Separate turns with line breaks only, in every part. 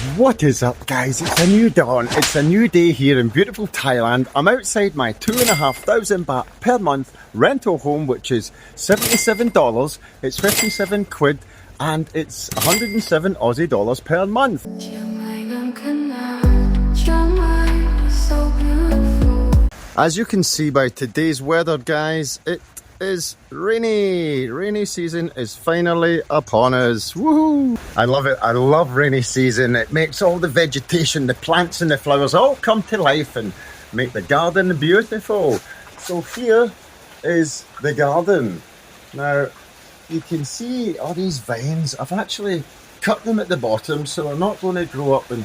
What is up, guys? It's a new dawn. It's a new day here in beautiful Thailand. I'm outside my 2,500 baht per month rental home, which is $77. It's 57 quid and it's 107 Aussie dollars per month. As you can see by today's weather, guys, it is rainy. Rainy season is finally upon us. Woohoo! I love it. I love rainy season. It makes all the vegetation, the plants and the flowers all come to life and make the garden beautiful. So here is the garden. Now you can see all these vines. I've actually cut them at the bottom, so they're not going to grow up and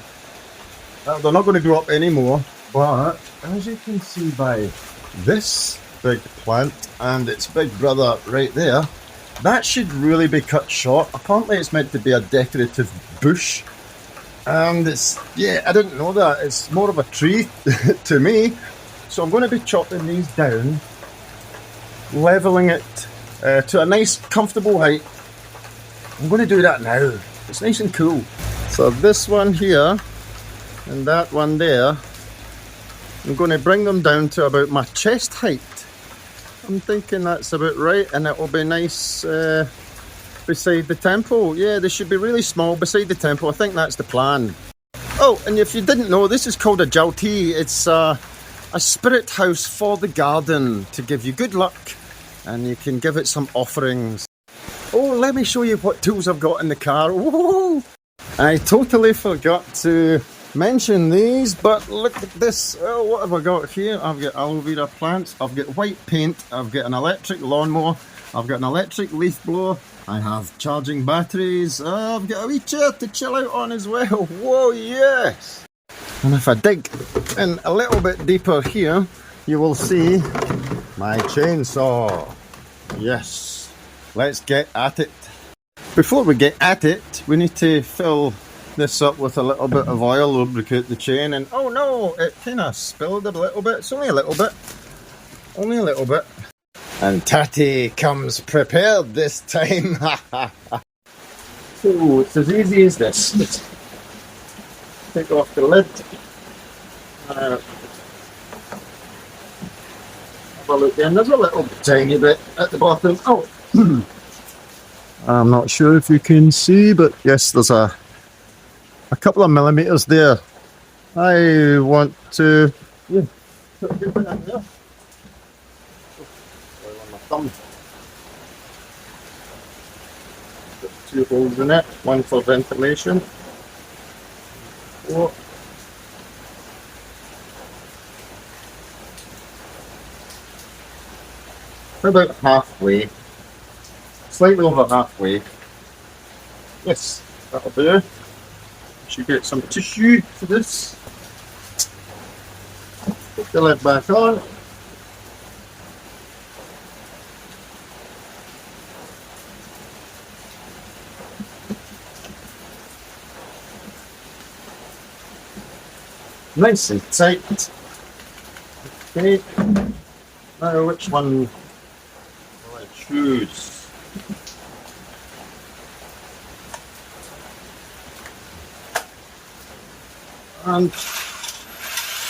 they're not going to grow up anymore. But as you can see by this big plant and its big brother right there, that should really be cut short. Apparently it's meant to be a decorative bush, and it's, yeah, I didn't know that. It's more of a tree to me. So I'm going to be chopping these down, leveling it to a nice comfortable height. I'm going to do that now. It's nice and cool. So this one here and that one there, I'm going to bring them down to about my chest height. I'm thinking that's about right, and it will be nice beside the temple. Yeah, they should be really small beside the temple. I think that's the plan. Oh, and if you didn't know, this is called a jalti. It's a spirit house for the garden to give you good luck, and you can give it some offerings. Oh, let me show you what tools I've got in the car. Whoa! I totally forgot to mention these, but look at this. Oh, what have I got here? I've got aloe vera plants, I've got white paint, I've got an electric lawnmower, I've got an electric leaf blower, I have charging batteries, I've got a wee chair to chill out on as well. Whoa, yes! And if I dig in a little bit deeper here, you will see my chainsaw. Yes, let's get at it. Before we get at it, we need to fill this up with a little bit of oil, lubricate the chain, and oh no, it kind of spilled a little bit. It's only a little bit. Only a little bit. And Tattie comes prepared this time. So it's as easy as this. Let's take off the lid. Have a look in. There's a little tiny bit at the bottom. Oh, I'm not sure if you can see, but yes, there's a couple of millimeters there. I want to, yeah, put a good bit in there. On my thumb. Put 2 holes in it, one for ventilation. Oh. About halfway, slightly over halfway. Yes, that'll do. Should get some tissue for this. Put the lid back on. Nice and tight. Okay. Now which one will I choose? And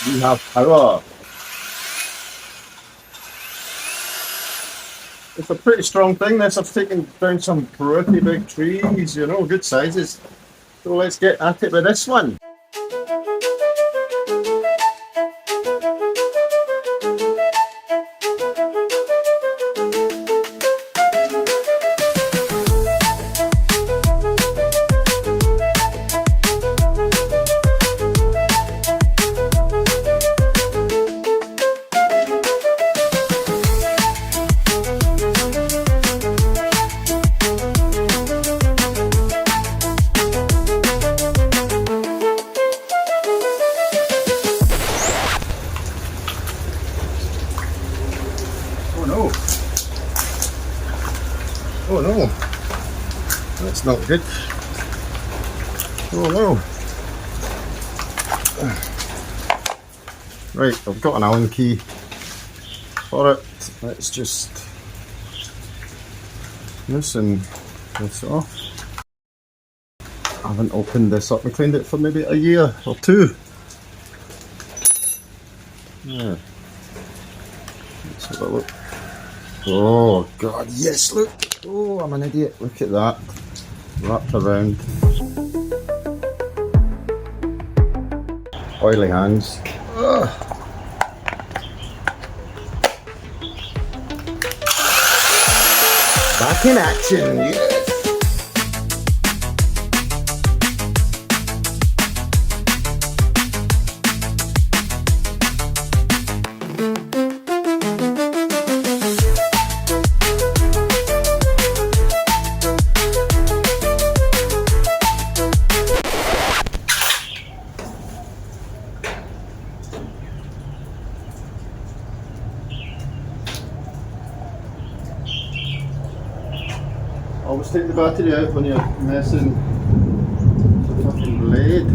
we have power. It's a pretty strong thing, this. I've taken down some pretty big trees, you know, good sizes. So let's get at it with this one. Oh no, that's not good. Oh no. Right, I've got an Allen key for it. Let's just loosen this off. I haven't opened this up. We cleaned it for maybe a year or two. Yeah. Let's have a look. Oh God, yes, look. Oh, I'm an idiot. Look at that. Wrapped around. Oily hands. Ugh. Back in action, yes. Always take the battery out when you're messing with the fucking blade.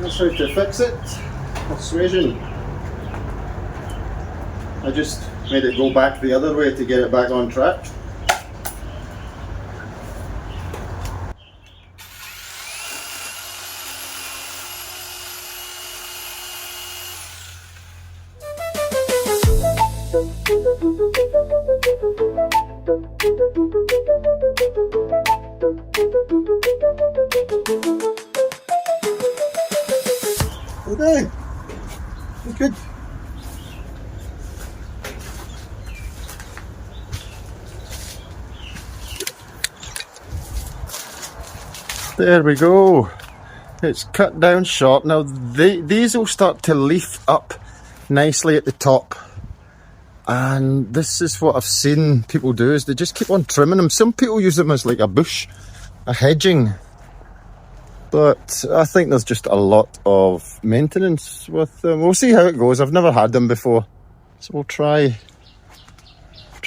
That's how to fix it. Persuasion. I just made it go back the other way to get it back on track. Okay, that's good. There we go. It's cut down short. Now these will start to leaf up nicely at the top. And this is what I've seen people do, is they just keep on trimming them. Some people use them as like a bush, a hedging. But I think there's just a lot of maintenance with them. We'll see how it goes. I've never had them before. So we'll try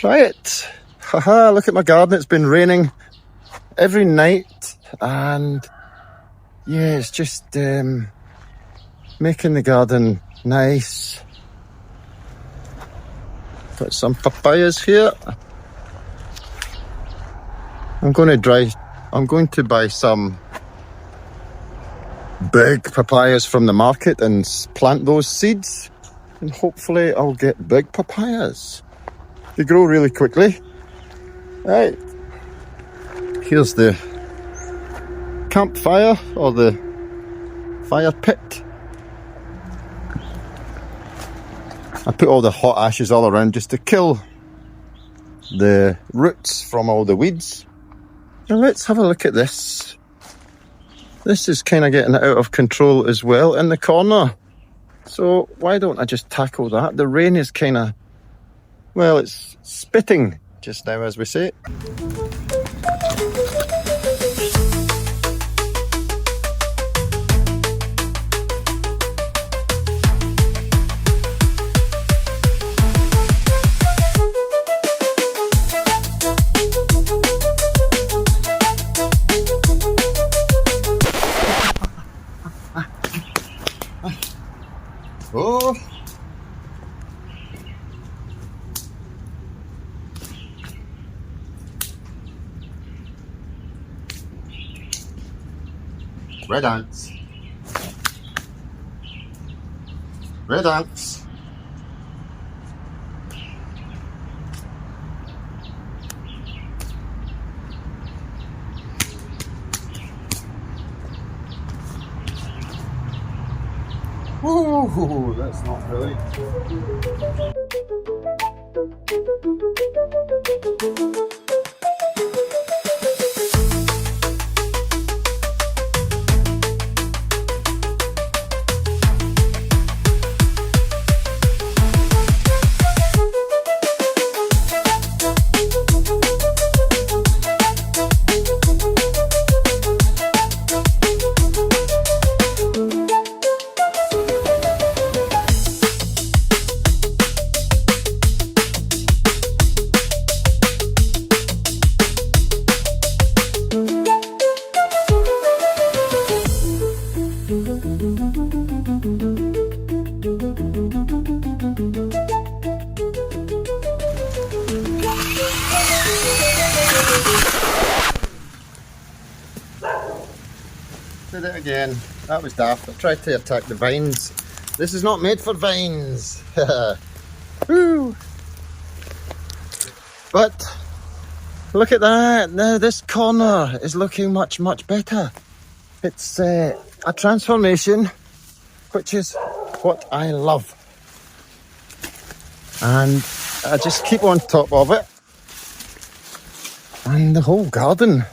it. Haha, look at my garden. It's been raining every night. And yeah, it's just making the garden nice. Got some papayas here. I'm going to buy some big papayas from the market and plant those seeds, and hopefully I'll get big papayas. They grow really quickly. Right, here's the campfire, or the fire pit. I put all the hot ashes all around just to kill the roots from all the weeds. Now let's have a look at this. This is kind of getting out of control as well in the corner. So why don't I just tackle that? The rain is kind of, well, it's spitting just now, as we say. Oh, red ants. Red ants. Ooh, that's not really. Did it again. That was daft. I tried to attack the vines. This is not made for vines. Woo! But look at that. Now this corner is looking much, much better. It's a transformation, which is what I love. And I just keep on top of it. And the whole garden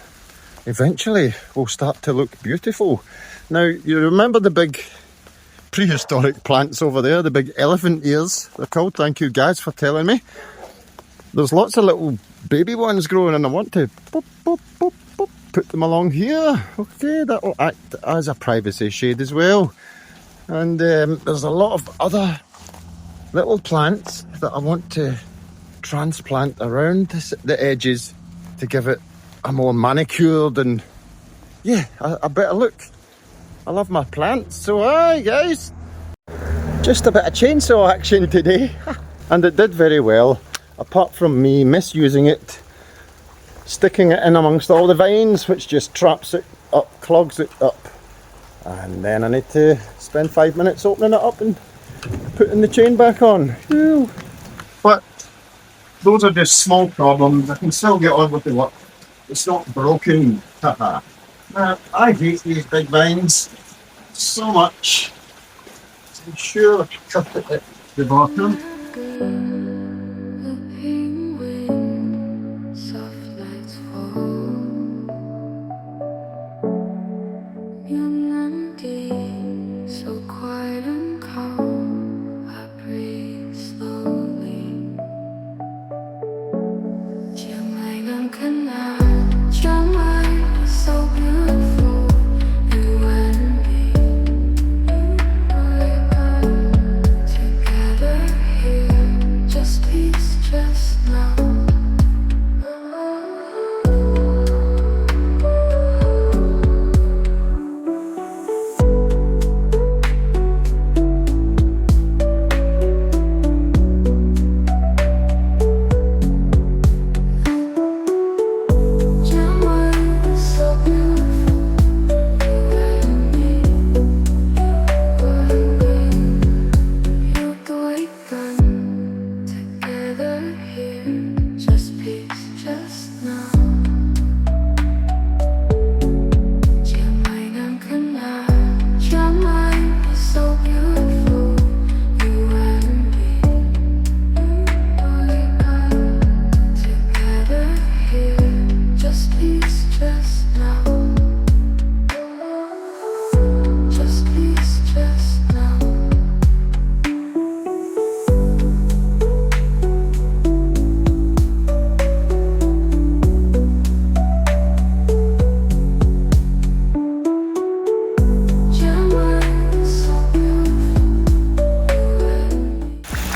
eventually will start to look beautiful. Now, you remember the big prehistoric plants over there, the big elephant ears, they're called. Thank you guys for telling me. There's lots of little baby ones growing, and I want to boop, boop, boop, boop, put them along here. Okay, that will act as a privacy shade as well. And there's a lot of other little plants that I want to transplant around the edges to give it a more manicured and, yeah, a better look. I love my plants, so hi guys. Just a bit of chainsaw action today. And it did very well, apart from me misusing it, sticking it in amongst all the vines, which just traps it up, clogs it up. And then I need to spend 5 minutes opening it up and putting the chain back on. Whew. But those are just small problems. I can still get on with the work. It's not broken. I hate these big vines so much. I'm sure I cut it at the bottom.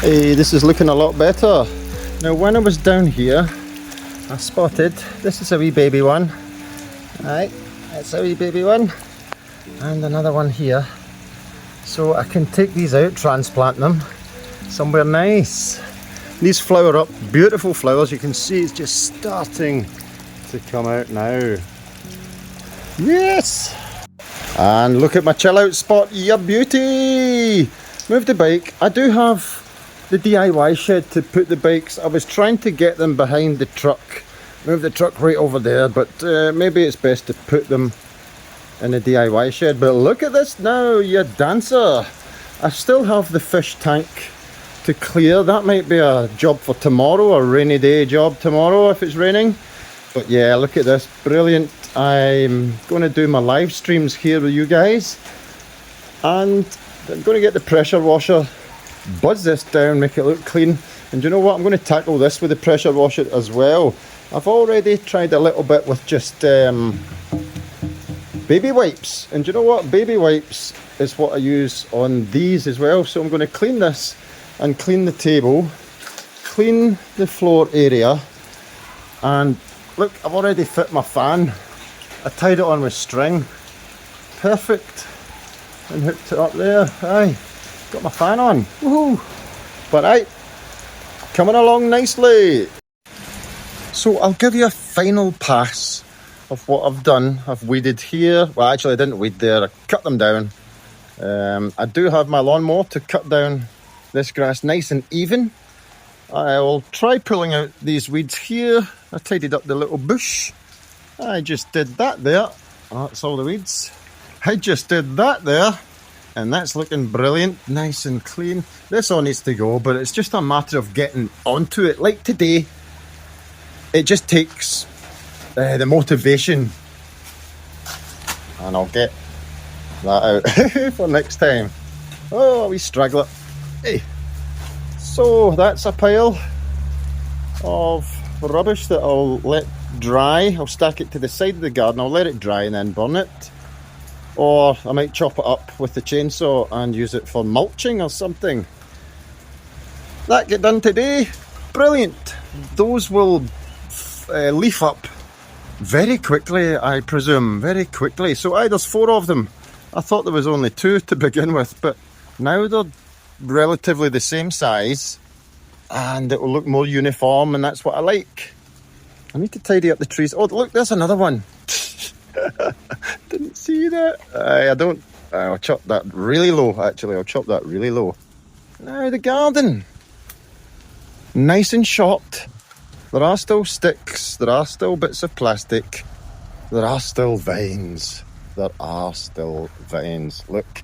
Hey, this is looking a lot better. Now when I was down here, I spotted, this is a wee baby one. Right, that's a wee baby one. And another one here. So I can take these out, transplant them somewhere nice. These flower up, beautiful flowers. You can see it's just starting to come out now. Yes! And look at my chill out spot, ya beauty! Move the bike. I do have the DIY shed to put the bikes. I was trying to get them behind the truck, move the truck right over there, but maybe it's best to put them in a DIY shed. But look at this now, you dancer. I still have the fish tank to clear. That might be a job for tomorrow, a rainy day job tomorrow if it's raining. But yeah, look at this, brilliant. I'm going to do my live streams here with you guys, and I'm going to get the pressure washer, buzz this down, make it look clean. And you know what, I'm going to tackle this with the pressure washer as well. I've already tried a little bit with just baby wipes, and you know what, baby wipes is what I use on these as well. So I'm going to clean this and clean the table, clean the floor area. And look, I've already fit my fan. I tied it on with string, perfect, and hooked it up there. Aye, got my fan on, woohoo! But aye, coming along nicely. So I'll give you a final pass of what I've done. I've weeded here. Well, actually, I didn't weed there. I cut them down. I do have my lawnmower to cut down this grass nice and even. I will try pulling out these weeds here. I tidied up the little bush. I just did that there. Oh, that's all the weeds. I just did that there. And that's looking brilliant, nice and clean. This all needs to go, but it's just a matter of getting onto it. Like today, it just takes the motivation. And I'll get that out for next time. Oh, we straggler. Hey. So that's a pile of rubbish that I'll let dry. I'll stack it to the side of the garden. I'll let it dry and then burn it. Or I might chop it up with the chainsaw and use it for mulching or something. That get done today. Brilliant. Those will leaf up very quickly, I presume. Very quickly. So there's 4 of them. I thought there was only 2 to begin with, but now they're relatively the same size and it will look more uniform, and that's what I like. I need to tidy up the trees. Oh, look, there's another one. Didn't see that. I'll chop that really low, actually. I'll chop that really low. Now the garden. Nice and short. There are still sticks. There are still bits of plastic. There are still vines. There are still vines. Look.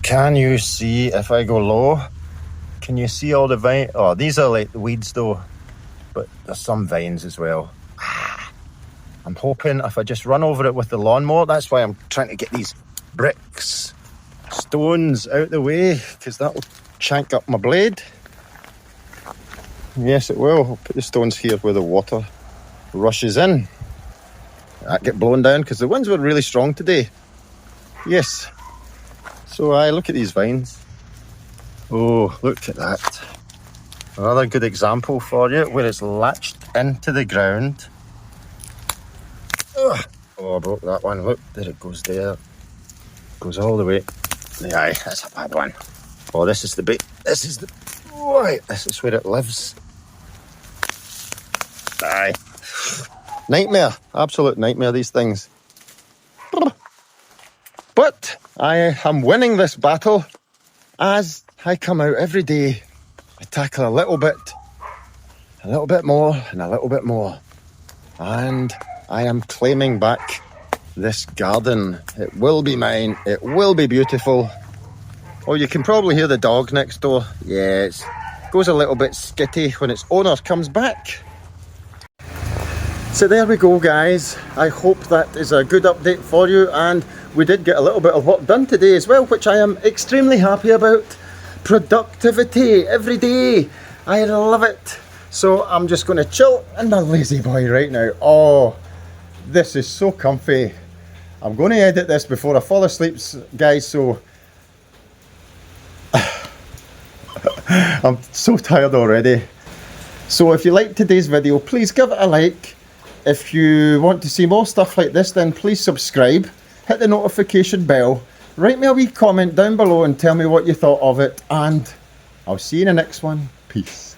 Can you see, if I go low, can you see all the vines? Oh, these are like the weeds though. But there's some vines as well. I'm hoping if I just run over it with the lawnmower, that's why I'm trying to get these bricks, stones out the way, because that will shank up my blade. Yes, it will. I'll put the stones here where the water rushes in. That get blown down because the winds were really strong today. Yes. So look at these vines. Oh, look at that. Another good example for you where it's latched into the ground. Ugh. Oh, I broke that one. Look, there it goes there. Goes all the way. Aye, that's a bad one. Oh, this is the bait. This is the... Right, this is where it lives. Aye. Nightmare. Absolute nightmare, these things. But I am winning this battle as I come out every day. I tackle a little bit more, and a little bit more. And I am claiming back this garden. It will be mine. It will be beautiful. Oh, you can probably hear the dog next door. Yes, goes a little bit skitty when its owner comes back. So there we go, guys. I hope that is a good update for you, and we did get a little bit of work done today as well, which I am extremely happy about. Productivity every day. I love it. So I'm just going to chill in my lazy boy right now. Oh, this is so comfy. I'm going to edit this before I fall asleep, guys, so I'm so tired already. So if you liked today's video, please give it a like. If you want to see more stuff like this, then please subscribe. Hit the notification bell. Write me a wee comment down below and tell me what you thought of it. And I'll see you in the next one. Peace.